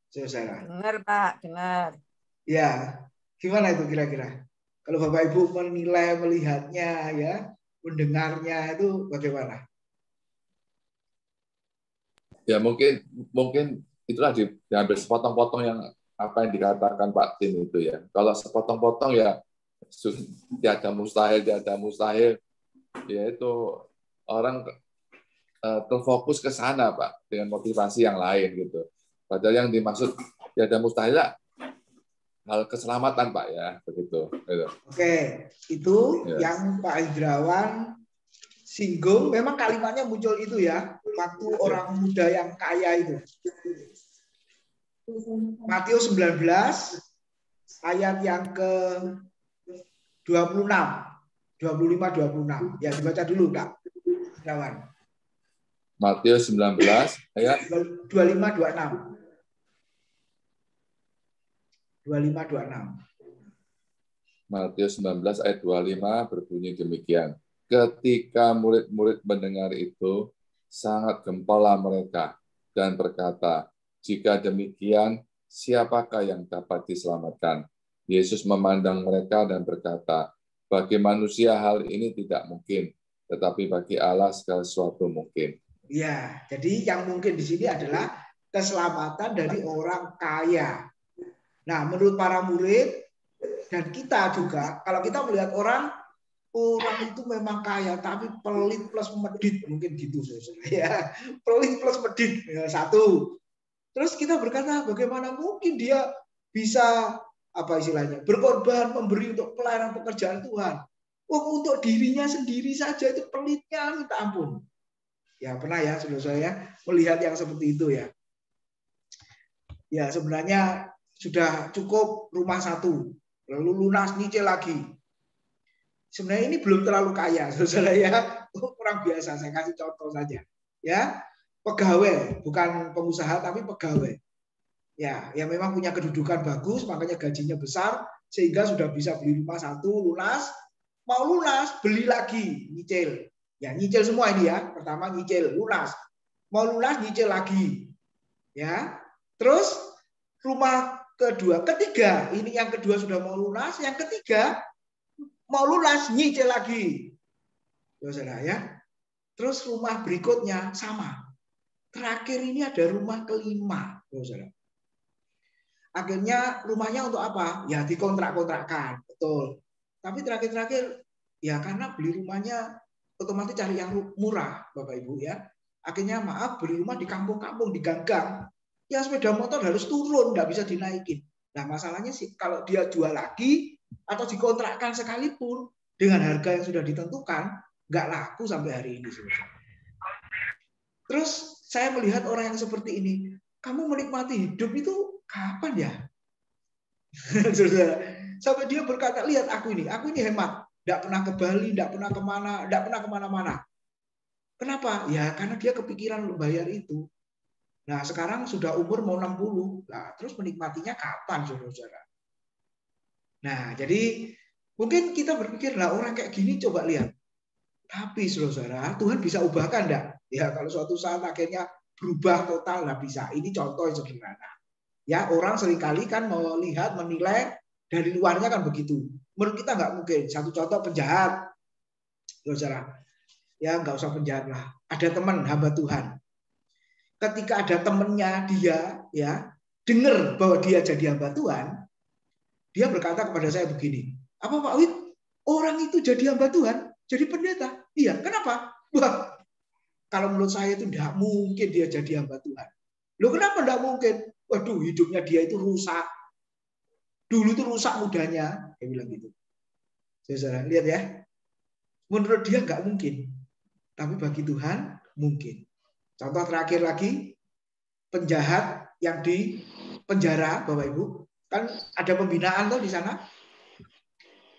Speaker 2: Saudara.
Speaker 6: Dengar, Pak, dengar.
Speaker 2: Ya, gimana itu kira-kira? Kalau Bapak Ibu menilai, melihatnya, ya, mendengarnya itu bagaimana?
Speaker 5: Ya mungkin itulah diambil sepotong-potong yang apa yang dikatakan Pak Tim itu ya. Kalau sepotong-potong ya tiada mustahil, ya itu orang terfokus ke sana Pak dengan motivasi yang lain gitu. Padahal yang dimaksud tiada mustahil hal keselamatan Pak ya begitu. Gitu.
Speaker 2: Oke, itu
Speaker 5: ya.
Speaker 2: Yang Pak Indrawan singgung. Memang kalimatnya muncul itu ya, waktu orang muda yang kaya itu. Matius 19 ayat yang ke 26, 25-26. Ya dibaca dulu Kak Indrawan.
Speaker 5: Matius 19 ayat
Speaker 2: 25-26. 25-26.
Speaker 5: Matius 19 ayat 25 berbunyi demikian. Ketika murid-murid mendengar itu, sangat gempala mereka dan berkata, jika demikian, siapakah yang dapat diselamatkan? Yesus memandang mereka dan berkata, bagi manusia hal ini tidak mungkin, tetapi bagi Allah segala sesuatu mungkin.
Speaker 2: Ya, jadi yang mungkin di sini adalah keselamatan dari orang kaya. Nah, menurut para murid dan kita juga, kalau kita melihat orang itu memang kaya, tapi pelit plus medit, mungkin gitu, saudara. Ya, pelit plus medit, ya, satu. Terus kita berkata, bagaimana mungkin dia bisa apa istilahnya berkorban, memberi untuk pelayanan pekerjaan Tuhan. Untuk dirinya sendiri saja itu pelitnya minta ampun. Ya pernah ya, saudara saya melihat yang seperti itu ya. Ya sebenarnya sudah cukup rumah satu, lalu lunas nyicil lagi. Sebenarnya ini belum terlalu kaya, saudara ya, orang biasa. Saya kasih contoh saja, ya, pegawai, bukan pengusaha tapi pegawai. Ya, yang memang punya kedudukan bagus, makanya gajinya besar, sehingga sudah bisa beli rumah satu lunas, mau lunas beli lagi, nyicil. Ya, nyicil semua ini ya. Pertama nyicil, lunas, mau lunas nyicil lagi, ya. Terus rumah kedua, ketiga, ini yang kedua sudah mau lunas, yang ketiga mau lunas nyicil lagi, saudara ya. Terus rumah berikutnya sama. Terakhir ini ada rumah kelima, saudara. Akhirnya rumahnya untuk apa? Ya dikontrak-kontrakkan, betul. Tapi terakhir-terakhir ya karena beli rumahnya otomatis cari yang murah, Bapak Ibu ya. Akhirnya maaf beli rumah di kampung-kampung, di gang-gang. Ya sepeda motor harus turun, nggak bisa dinaikin. Nah masalahnya sih kalau dia jual lagi atau dikontrakkan sekalipun dengan harga yang sudah ditentukan, nggak laku sampai hari ini. Terus saya melihat orang yang seperti ini, kamu menikmati hidup itu kapan ya? Sampai dia berkata, lihat aku ini hemat, nggak pernah ke Bali, nggak pernah kemana-mana. Kenapa? Ya karena dia kepikiran untuk bayar itu. Nah sekarang sudah umur mau 60, nah, terus menikmatinya kapan, saudara-saudara? Nah jadi mungkin kita berpikir lah orang kayak gini coba lihat. Tapi saudara, Tuhan bisa ubahkan enggak? Ya kalau suatu saat akhirnya berubah total nggak bisa. Ini contoh yang sederhana. Ya orang seringkali kan melihat, menilai dari luarnya kan begitu. Menurut kita nggak mungkin. Satu contoh penjahat, saudara. Ya nggak usah penjahat lah. Ada teman hamba Tuhan. Ketika ada temannya dia, ya dengar bahwa dia jadi hamba Tuhan, dia berkata kepada saya begini, apa Pak Wid? Orang itu jadi hamba Tuhan, jadi pendeta. Iya, kenapa? Wah, kalau menurut saya itu tidak mungkin dia jadi hamba Tuhan. Loh kenapa tidak mungkin? Waduh, hidupnya dia itu rusak. Dulu itu rusak mudanya. Dia bilang gitu. Saudara, lihat ya. Menurut dia nggak mungkin. Tapi bagi Tuhan, mungkin. Contoh terakhir lagi, penjahat yang di penjara, Bapak Ibu. Kan ada pembinaan tuh di sana.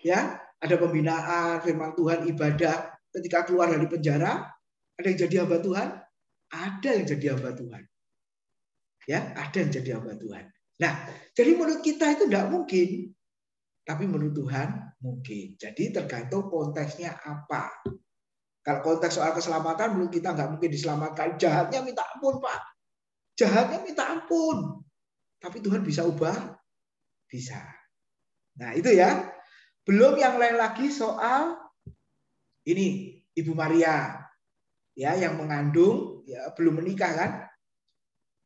Speaker 2: Ya, ada pembinaan, firman Tuhan, ibadah. Ketika keluar dari penjara, ada yang jadi hamba Tuhan? Ada yang jadi hamba Tuhan. Ya, ada yang jadi hamba Tuhan. Nah, jadi menurut kita itu tidak mungkin. tapi menurut Tuhan mungkin. Jadi tergantung konteksnya apa. Kalau konteks soal keselamatan, menurut kita nggak mungkin diselamatkan. Jahatnya minta ampun, Pak. Jahatnya minta ampun. Tapi Tuhan bisa ubah? Bisa. Nah itu ya. Belum yang lain lagi soal ini, Ibu Maria. Ya, yang mengandung, ya belum menikah kan.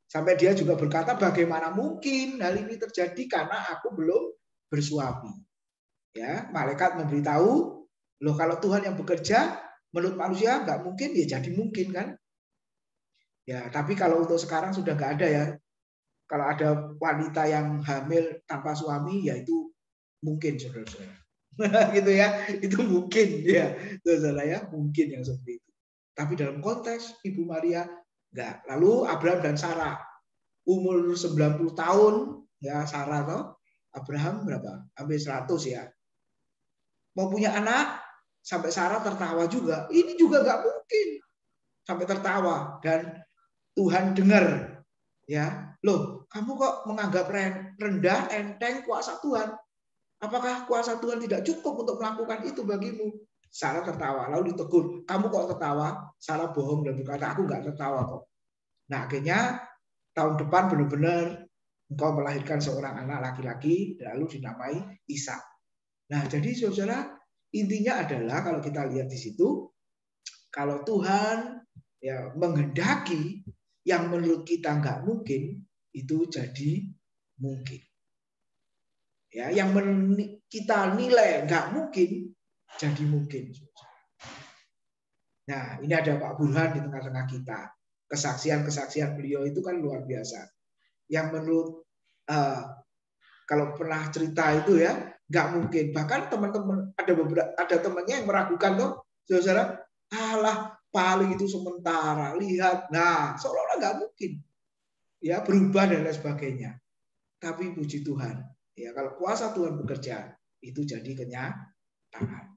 Speaker 2: Sampai dia juga berkata, bagaimana mungkin hal ini terjadi karena aku belum bersuami. Ya, malaikat memberitahu, loh kalau Tuhan yang bekerja, menurut manusia nggak mungkin, ya jadi mungkin kan. Ya, tapi kalau untuk sekarang sudah nggak ada ya. Kalau ada wanita yang hamil tanpa suami, ya itu mungkin, saudara-saudara. Gitu ya, itu mungkin ya, saudara ya, mungkin yang seperti itu. Tapi dalam konteks Ibu Maria enggak. Lalu Abraham dan Sarah umur 90 tahun ya, Sarah toh, Abraham berapa? Hampir 100 ya. Mau punya anak sampai Sarah tertawa juga. Ini juga enggak mungkin. Sampai tertawa dan Tuhan dengar ya. Loh, kamu kok menganggap rendah, enteng kuasa Tuhan? Apakah kuasa Tuhan tidak cukup untuk melakukan itu bagimu? Sarah tertawa, lalu ditegur, kamu kok tertawa? Sarah bohong dan berkata, aku nggak tertawa kok. Nah akhirnya tahun depan benar-benar engkau melahirkan seorang anak laki-laki, lalu dinamai Ishak. Nah jadi saudara, intinya adalah kalau kita lihat di situ, kalau Tuhan ya menghendaki yang menurut kita nggak mungkin, itu jadi mungkin. Ya, yang kita nilai nggak mungkin jadi mungkin. Nah, ini ada Pak Burhan di tengah-tengah kita. Kesaksian-kesaksian beliau itu kan luar biasa. Yang menurut kalau pernah cerita itu ya nggak mungkin. Bahkan teman-teman ada temannya yang meragukan loh, saudara. Alah, paling itu sementara. Lihat, nah seolah-olah nggak mungkin. Ya berubah dan lain sebagainya. Tapi puji Tuhan. Ya, kalau kuasa Tuhan bekerja, itu jadi kenyataan.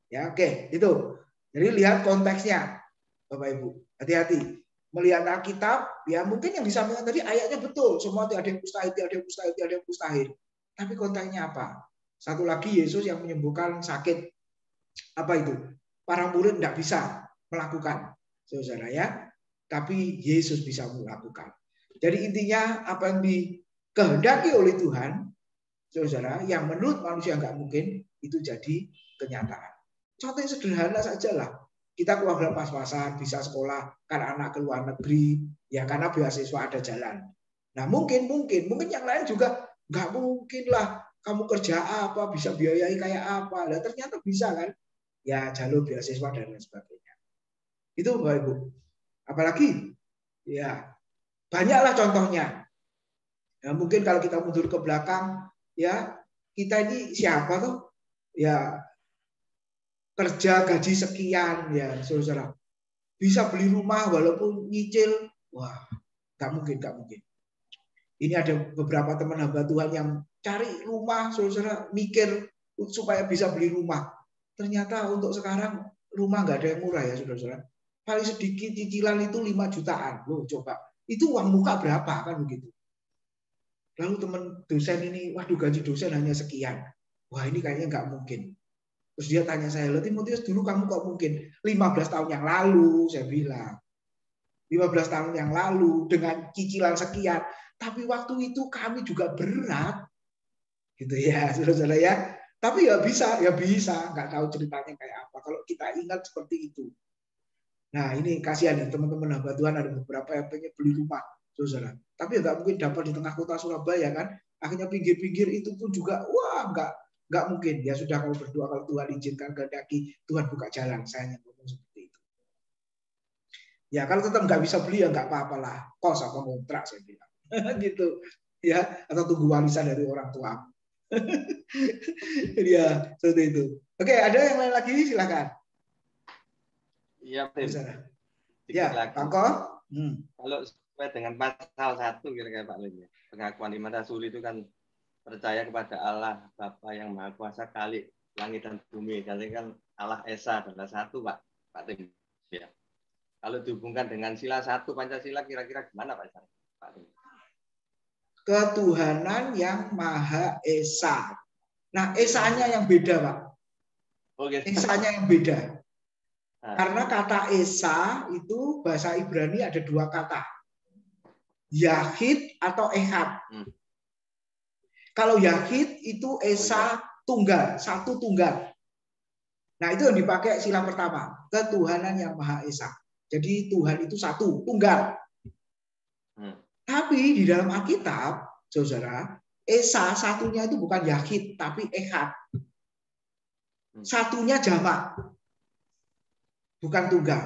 Speaker 2: Ya, oke, itu. Jadi lihat konteksnya, Bapak Ibu. Hati-hati. Melihat Alkitab, ya mungkin yang disampaikan tadi ayatnya betul. Semua tidak ada yang mustahil, tidak ada yang mustahil, tidak ada yang mustahil. Tapi konteksnya apa? Satu lagi Yesus yang menyembuhkan sakit. Apa itu? Para murid tidak bisa melakukan, saudara ya. Tapi Yesus bisa melakukan. Jadi intinya apa yang dikehendaki oleh Tuhan, saudara, yang menurut manusia nggak mungkin, itu jadi kenyataan. Contoh yang sederhana saja lah. Kita keluarga pas-pasan, bisa sekolah, kan anak ke luar negeri, ya karena beasiswa ada jalan. Nah mungkin yang lain juga nggak mungkin lah. Kamu kerja apa, bisa biayai kayak apa. Nah ternyata bisa kan. Ya jalur beasiswa dan lain sebagainya. Itu Bapak Ibu. Apalagi, ya banyaklah contohnya. Ya, mungkin kalau kita mundur ke belakang, ya kita ini siapa tuh? Ya kerja gaji sekian ya, saudara. Bisa beli rumah walaupun nyicil, wah, nggak mungkin. Ini ada beberapa teman hamba Tuhan yang cari rumah, saudara, mikir supaya bisa beli rumah. Ternyata untuk sekarang rumah nggak ada yang murah ya, saudara. Paling sedikit cicilan itu 5 jutaan. Loh, coba. Itu uang muka berapa kan begitu. Lalu teman dosen ini, waduh gaji dosen hanya sekian. Wah ini kayaknya nggak mungkin. Terus dia tanya saya, loh Timotius dulu kamu kok mungkin? 15 tahun yang lalu, saya bilang. 15 tahun yang lalu dengan cicilan sekian. Tapi waktu itu kami juga berat. Gitu ya, saudara-saudara ya. Tapi ya bisa. Nggak tahu ceritanya kayak apa. Kalau kita ingat seperti itu. Nah ini kasihan nih teman-teman hamba Tuhan, ada beberapa yang pengen beli rumah, saudara. Tapi nggak mungkin dapat di tengah kota Surabaya kan. Akhirnya pinggir-pinggir itu pun juga, wah nggak mungkin. Ya sudah kalau berdoa, kalau Tuhan izinkan kehendaki, Tuhan buka jalan. Saya hanya ngomong seperti itu. Ya kalau tetap nggak bisa beli ya nggak apa-apalah. Kos apa kontrak saya bilang. Gitu. Ya, atau tunggu warisan dari orang tua. Ya, seperti itu. Oke, ada yang lain lagi? Silakan.
Speaker 3: Iya, Tim.
Speaker 2: Ya, Pak Ko.
Speaker 3: Kalau sesuai dengan pasal 1 kira-kira Pak Lim, pengakuan iman rasuli itu kan percaya kepada Allah Bapa yang Maha Kuasa, Khalik langit dan bumi. Jadi kan Allah Esa adalah satu, Pak Tim. Ya. Kalau dihubungkan dengan sila 1 Pancasila kira-kira gimana Pak Tim?
Speaker 2: Ketuhanan yang Maha Esa. Nah, esanya yang beda, Pak.
Speaker 3: Oke.
Speaker 2: Esanya yang beda.
Speaker 3: Nah,
Speaker 2: Karena kata esa itu bahasa Ibrani ada dua kata. Yahid atau ehad. Kalau yahid itu esa tunggal, satu tunggal. Nah, itu yang dipakai sila pertama, ketuhanan yang Maha Esa. Jadi Tuhan itu satu, tunggal. Tapi di dalam Alkitab, saudara, esa satunya itu bukan yahid, tapi ehad. Satunya jamak, bukan tunggal.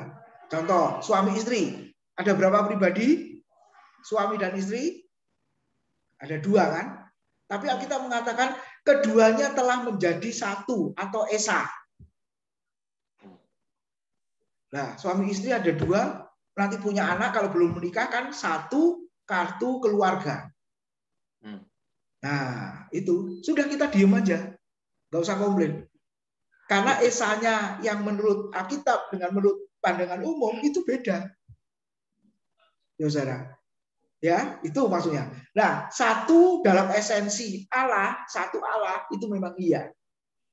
Speaker 2: Contoh, suami istri. Ada berapa pribadi? Suami dan istri? Ada dua kan? Tapi Alkitab mengatakan keduanya telah menjadi satu atau esa. Nah, suami istri ada dua, nanti punya anak kalau belum menikah kan satu kartu keluarga. Nah, itu sudah kita diem aja, nggak usah komplain. Karena esanya yang menurut Alkitab dengan menurut pandangan umum itu beda. Ya, saudara. Ya, itu maksudnya. Nah, satu dalam esensi Allah, satu Allah itu memang iya.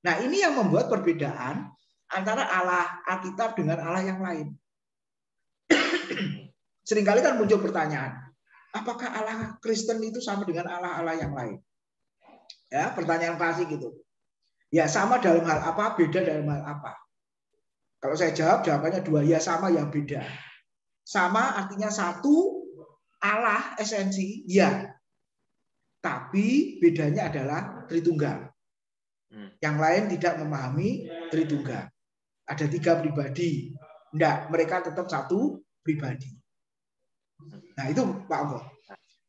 Speaker 2: Nah, ini yang membuat perbedaan antara Allah Alkitab dengan Allah yang lain. Seringkali kan muncul pertanyaan, apakah Allah Kristen itu sama dengan Allah-Allah yang lain? Ya, pertanyaan klasik gitu. Ya, sama dalam hal apa, beda dalam hal apa? Kalau saya jawab, jawabannya dua, ya sama, ya beda. Sama artinya satu, Allah esensi, ya. Tapi bedanya adalah Tritunggal. Yang lain tidak memahami Tritunggal. Ada tiga pribadi. Enggak, mereka tetap satu pribadi. Nah, itu Pak Omong.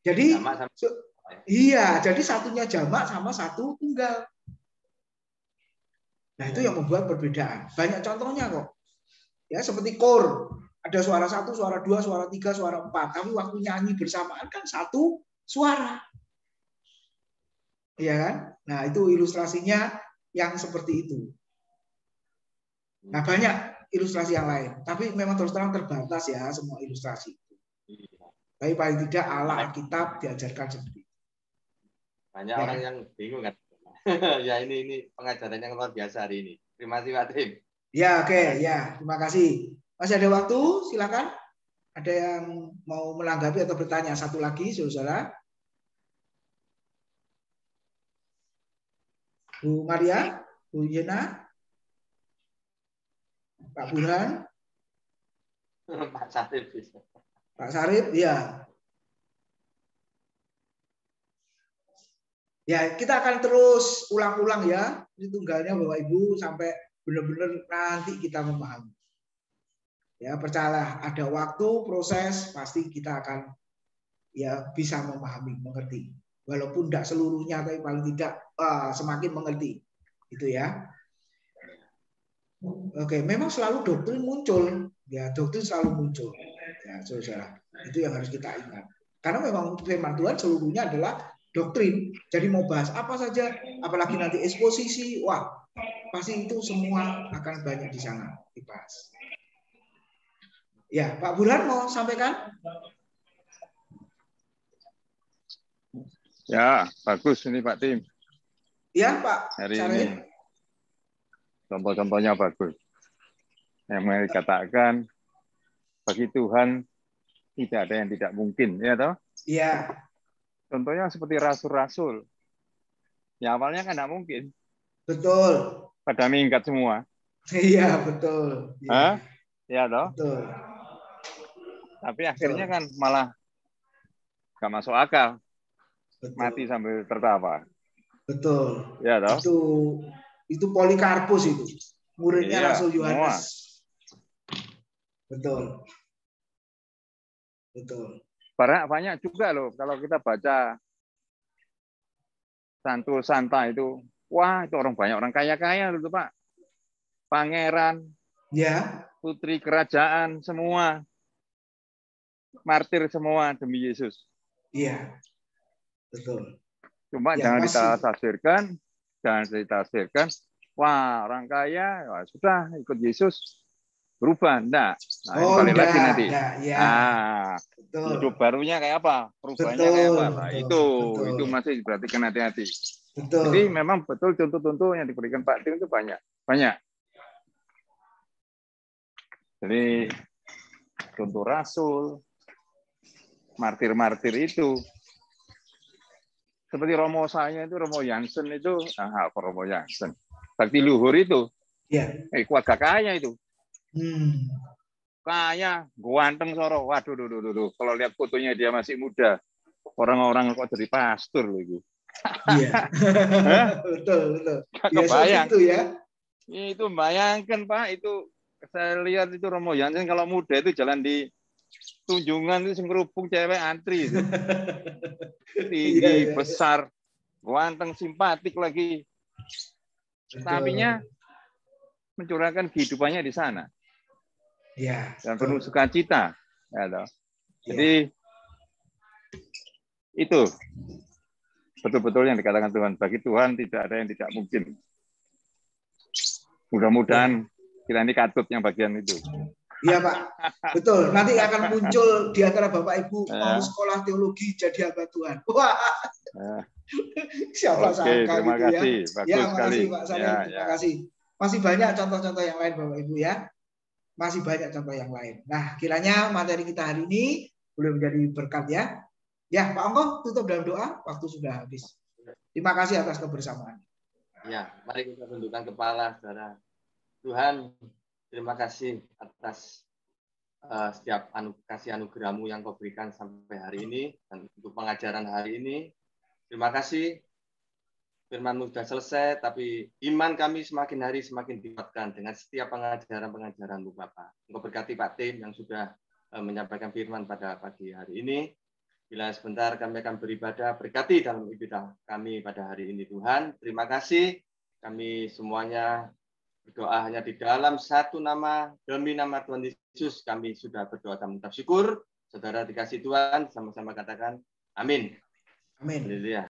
Speaker 2: Jadi iya, jadi satunya jamak sama satu tunggal. Nah, itu yang membuat perbedaan. Banyak contohnya kok. Ya, seperti kor. Ada suara satu, suara dua, suara tiga, suara empat. Tapi waktu nyanyi bersamaan kan satu suara. Iya kan? Nah, itu ilustrasinya yang seperti itu. Nah, banyak ilustrasi yang lain. Tapi memang terus terang terbatas ya semua ilustrasi. Tapi paling tidak Allah Alkitab diajarkan seperti itu.
Speaker 3: Banyak orang yang bingung kan. Ya ini pengajaran yang luar biasa hari ini. Terima kasih Pak Tim.
Speaker 2: Ya, oke, ya. Terima kasih. Masih ada waktu, silakan. Ada yang mau menanggapi atau bertanya satu lagi, saudara? Bu Maria, Bu Yena, Pak Burhan,
Speaker 3: Pak Sarip.
Speaker 2: Pak Sarip, ya. Ya, kita akan terus ulang-ulang ya, Tritunggalnya Bapak Ibu sampai benar-benar nanti kita memahami. Ya, percayalah, ada waktu, proses, pasti kita akan ya bisa memahami, mengerti. Walaupun tidak seluruhnya, tapi paling tidak semakin mengerti. Itu ya. Oke, memang selalu doktrin muncul. Ya, doktrin selalu muncul. Ya, saudara. Itu yang harus kita ingat. Karena memang firman Tuhan seluruhnya adalah doktrin. Jadi mau bahas apa saja, apalagi nanti eksposisi, wah, pasti itu semua akan banyak di sana dibahas. Ya, Pak Burhan mau sampaikan?
Speaker 7: Ya, bagus ini Pak Tim.
Speaker 2: Ya, Pak.
Speaker 7: Hari
Speaker 2: Sarip.
Speaker 7: ini contoh-contohnya bagus. Yang mau dikatakan bagi Tuhan tidak ada yang tidak mungkin, ya toh?
Speaker 2: Iya.
Speaker 7: Contohnya seperti rasul-rasul. Ya awalnya kan tidak mungkin.
Speaker 2: Betul.
Speaker 7: Pada minggat semua.
Speaker 2: Iya, betul.
Speaker 7: Hah? Ya toh?
Speaker 2: Betul.
Speaker 7: Tapi akhirnya kan malah gak masuk akal.
Speaker 2: Betul.
Speaker 7: Mati sambil tertawa.
Speaker 2: Betul.
Speaker 7: Ya toh?
Speaker 2: Itu Polikarpus itu. Muridnya
Speaker 7: Iya,
Speaker 2: Rasul Yohanes.
Speaker 7: semua.
Speaker 2: Betul. Betul.
Speaker 7: Banyak juga loh kalau kita baca Santo Santa itu. Wah, itu banyak orang kaya-kaya loh Pak. Pangeran,
Speaker 2: Ya.
Speaker 7: putri kerajaan, semua. Martir semua demi Yesus.
Speaker 2: Iya. Betul.
Speaker 7: Cuma
Speaker 2: Ya,
Speaker 7: jangan ditafsirkan. Wah, orang kaya, ya sudah ikut Yesus berubah. Nah kembali lagi nanti.
Speaker 2: Ya. Betul.
Speaker 7: Hidup barunya kayak apa? Perubahannya
Speaker 2: Betul,
Speaker 7: kayak apa? Nah,
Speaker 2: betul.
Speaker 7: itu masih diperhatikan hati-hati.
Speaker 2: Betul.
Speaker 7: Jadi memang betul contoh-contoh yang diberikan Pak Tim itu banyak. Jadi contoh Rasul, martir-martir itu. Seperti Romo saya itu, Romo Jansen itu, Romo Jansen. Bakti luhur itu,
Speaker 2: Ya.
Speaker 7: keluarga kaya itu.
Speaker 2: Hmm.
Speaker 7: Kaya, ganteng soro. Waduh, kalau lihat fotonya dia masih muda. Orang-orang kok jadi pastor loh itu.
Speaker 2: Iya. betul.
Speaker 7: Kebayang.
Speaker 2: Itu ya.
Speaker 7: Itu bayangkan Pak, itu saya lihat itu Romo Jansen kalau muda itu jalan di Tunjungan itu ngerubung cewek antri itu. Tinggi, besar, ganteng, simpatik lagi. Tapinya mencurahkan kehidupannya di sana.
Speaker 2: Ya.
Speaker 7: Dan penuh sukacita. Ya, jadi itu betul-betul yang dikatakan Tuhan. Bagi Tuhan tidak ada yang tidak mungkin. Mudah-mudahan kita ini katut yang bagian itu.
Speaker 2: Iya Pak, betul. Nanti akan muncul di antara Bapak Ibu mau sekolah teologi jadi hamba Tuhan. Wah, siapa sangka
Speaker 7: terima
Speaker 2: gitu
Speaker 7: kasih.
Speaker 2: ya.
Speaker 7: Bagus
Speaker 2: Ya,
Speaker 7: sekali.
Speaker 2: Pak Salim, terima kasih. Masih banyak contoh-contoh yang lain Bapak Ibu ya. Masih banyak contoh yang lain. Nah, kiranya materi kita hari ini boleh menjadi berkat ya. Ya, Pak Ongko tutup dalam doa. Waktu sudah habis. Terima kasih atas kebersamaan.
Speaker 3: Ya, mari kita tundukkan kepala, saudara. Tuhan, terima kasih atas setiap kasih anugerah-Mu yang Kau berikan sampai hari ini dan untuk pengajaran hari ini. Terima kasih. Firman-Mu sudah selesai, tapi iman kami semakin hari semakin dikuatkan dengan setiap pengajaran-pengajaran-Mu, Bapak. Engkau berkati Pak Tim yang sudah menyampaikan firman pada pagi hari ini. Bila sebentar kami akan beribadah, berkati dalam ibadah kami pada hari ini, Tuhan. Terima kasih. Kami semuanya berdoa hanya di dalam satu nama, demi nama Tuhan Yesus, kami sudah berdoa dan mengucap syukur. Saudara dikasih Tuhan, sama-sama katakan amin.
Speaker 2: Amin.
Speaker 3: Haleluya.